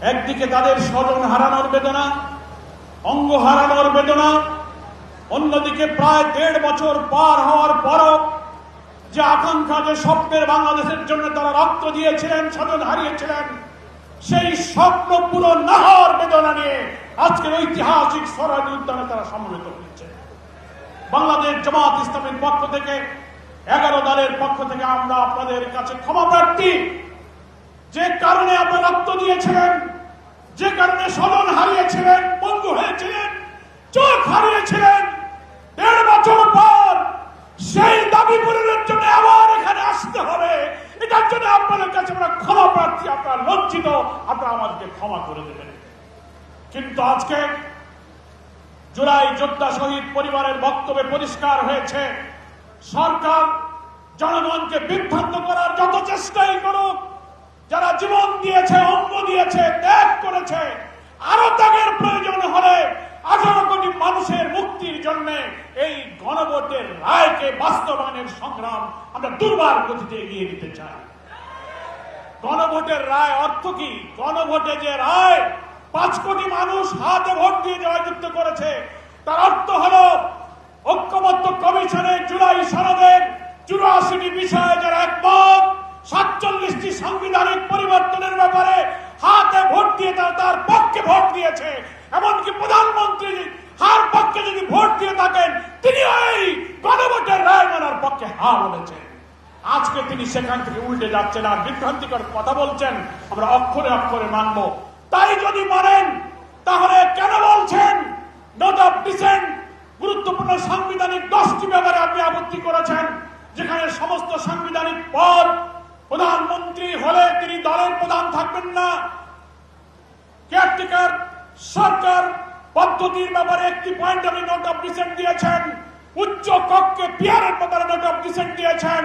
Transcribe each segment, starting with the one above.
একদিকে তাদের স্বজন হারানোর বেদনা, অঙ্গ হারানোর বেদনা, অন্যদিকে প্রায় 1.5 বছর পার হওয়ার পরও যে আকাঙ্ক্ষা, যে স্বপ্নের বাংলাদেশের জন্য তারা রক্ত দিয়েছিলেন, স্বজন হারিয়েছিলেন, সেই স্বপ্ন পুরো না হওয়ার বেদনা নিয়ে আজকের ঐতিহাসিক সোহরাওয়ার্দী উদ্যানে তারা সমবেত হয়েছে। বাংলাদেশ জামাত ইসলামের পক্ষ থেকে 11 দলের পক্ষ থেকে আমরা আপনাদের কাছে ক্ষমা প্রার্থী। যে কারণে আপনারা রক্ত দিয়েছিলেন, যে কারণে স্বজন হারিয়েছিলেন, বন্ধু হয়েছিলেন, চোখ হারিয়েছিলেন, 1.5 বছর পর সেই দাবি পূরণের জন্য আবার এখানে আসতে হবে। এটার জন্য আপনাদের কাছে আমরা ক্ষমা প্রার্থী। আপনারা লজ্জিত, আপনারা আমাদেরকে ক্ষমা করে দেবেন। কিন্তু আজকে জুলাই যোদ্ধা শহীদ পরিবারের বক্তব্যে পরিষ্কার হয়েছে, সরকার জনগণকে বিভ্রান্ত করার যত চেষ্টাই করুক, যারা জীবন দিয়েছে, অঙ্গ দিয়েছে, ত্যাগ করেছে, আরো ত্যাগের প্রয়োজন হলে 18 কোটি মানুষের মুক্তির জন্য এই গণভোটের রায়কে বাস্তবায়নের সংগ্রাম আমরা দুর্বার গতিতে এগিয়ে দিতে চাই। গণভোটের রায় অর্থ কি? গণভোটে যে রায় 5 কোটি মানুষ হাতে ভোট দিয়ে জয়যুক্ত করেছে, তার অর্থ হলো ঐক্যমত্য কমিশনের জুলাই সনদের 84টি বিষয়ে যারা একমত, 47টি সাংবিধানিক পরিবর্তনের ব্যাপারে হাতে ভোট দিয়ে তার পক্ষে ভোট দিয়েছে। এমনকি প্রধানমন্ত্রী হার পক্ষে যদি ভোট দিয়ে থাকেন, তিনি এই গণভোটের রায় মানার পক্ষে হা বলেছেন। আজকে তিনি সেখান থেকে উল্টে যাচ্ছেন আর বিভ্রান্তিকর কথা বলছেন, আমরা অক্ষরে অক্ষরে মানব। তাই যদি মানেন, তাহলে কেন বলছেন নোট অফ ডিসেন্ট? গুরুত্বপূর্ণ সাংবিধানিক 10টি ব্যাপারে আপনি আপত্তি করেছেন, যেখানে সমস্ত সাংবিধানিক পদ, প্রধানমন্ত্রী হলে তিনি দলের প্রধান থাকবেন না, কেয়ারটেকার সরকার পদ্ধতির ব্যাপারে একটি পয়েন্ট আপনি নোট অফ ডিসেন্ট দিয়েছেন, উচ্চ কক্ষে পিয়ারের ব্যাপারে নোট অফ ডিসেন্ট দিয়েছেন,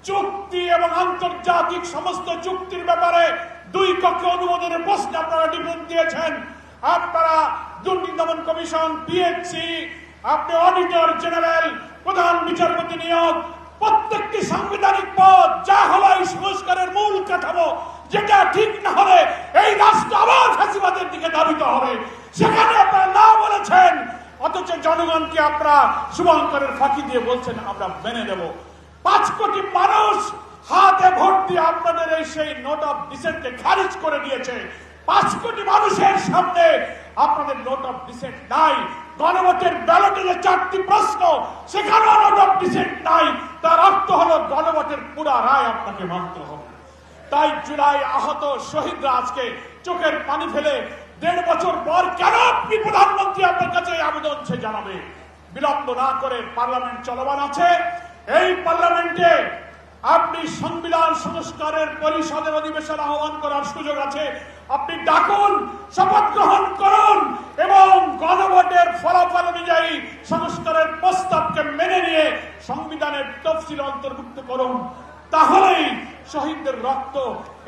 চুক্তি এবং আন্তর্জাতিক সমস্ত চুক্তির ব্যাপারে 2 কক্ষে অনুমোদনের প্রশ্নে আপনারা ডিফেন্স দিয়েছেন। আপনারা দুর্নীতি দমন কমিশন, পিএসসি, আপনি অডিটর জেনারেল, প্রধান বিচারপতি নিয়োগ, প্রত্যেকটি সাংবিধানিক পদ যা হলো এই সংস্কারের মূল কাঠামো, যেটা ঠিক না হলে এই রাষ্ট্র আবার ফ্যাসিবাদের দিকে ধাবিত হবে, সেখানে আপনারা না বলেছেন। অথচ জনগণকে আপনারা শুভঙ্করের ফাঁকি দিয়ে বলছেন আমরা মেনে নেব। 5 কোটি মানুষ হাতে ভোট দিয়ে আপনাদের এই সেই নোট অফ ডিসেন্টকে খারিজ করে দিয়েছে। 5 কোটি মানুষের সামনে আপনাদের নোট অফ ডিসেন্ট নাই। গণভোটের ব্যালটে যে 4টি প্রশ্ন, সেখানেও নোট অফ ডিসেন্ট নাই। তার অর্থ হলো গণভোটের পুরা রায় আপনাকে মানতে হবে। তাই জুলাই আহত শহীদরা আজকে চোখের পানি ফেলে 1.5 বছর পর কেন আপনি প্রধানমন্ত্রী আপনার কাছে এই আবেদন সে জানাবে? বিলম্ব না করে পার্লামেন্ট চলমান আছে, এই পার্লামেন্টে আপনি সংবিধান সংস্কারের পরিষদের অধিবেশন আহ্বান করার সুযোগ আছে। আপনি ডাকুন, শপথ গ্রহণ করুন এবং গণভোটের ফলাফল অনুযায়ী সংস্কারের প্রস্তাবকে মেনে নিয়ে সংবিধানের তফসিল অন্তর্ভুক্ত করুন। তাহলেই শহীদদের রক্ত,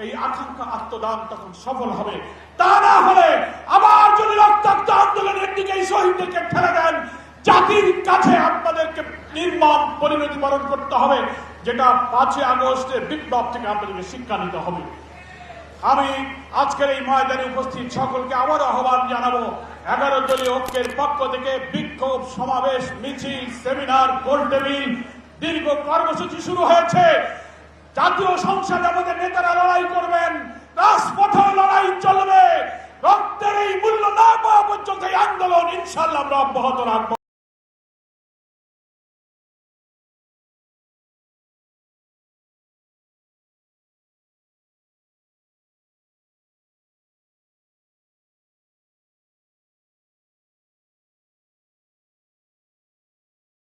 এই আকাঙ্ক্ষা, আত্মদান তখন সফল হবে। তা না হলে আবার যদি রক্তাক্ত আন্দোলনের দিকে এই শহীদদেরকে ঠেলে দেন, জাতির কাছে আপনাদেরকে নির্মম পরিণতি বরণ করতে হবে, যেটা 5 আগস্টের বিপ্লব থেকে আপনাদেরকে শিক্ষা নিতে হবে। আমি আজকের এই ময়দানে উপস্থিত সকলকে আবারও আহ্বান জানাবো, 11 দলীয় ঐক্যের পক্ষ থেকে বিক্ষোভ, সমাবেশ, মিছিল, সেমিনার, গোল টেবিল, দীর্ঘ কর্মসূচি শুরু হয়েছে। জাতীয় সংসদে আমাদের নেতারা লড়াই করবেন, রাজপথে লড়াই চলবে। রক্তের এই মূল্য না পাওয়া পর্যন্ত এই আন্দোলন ইনশাআল্লাহ আমরা অব্যাহত রাখবো।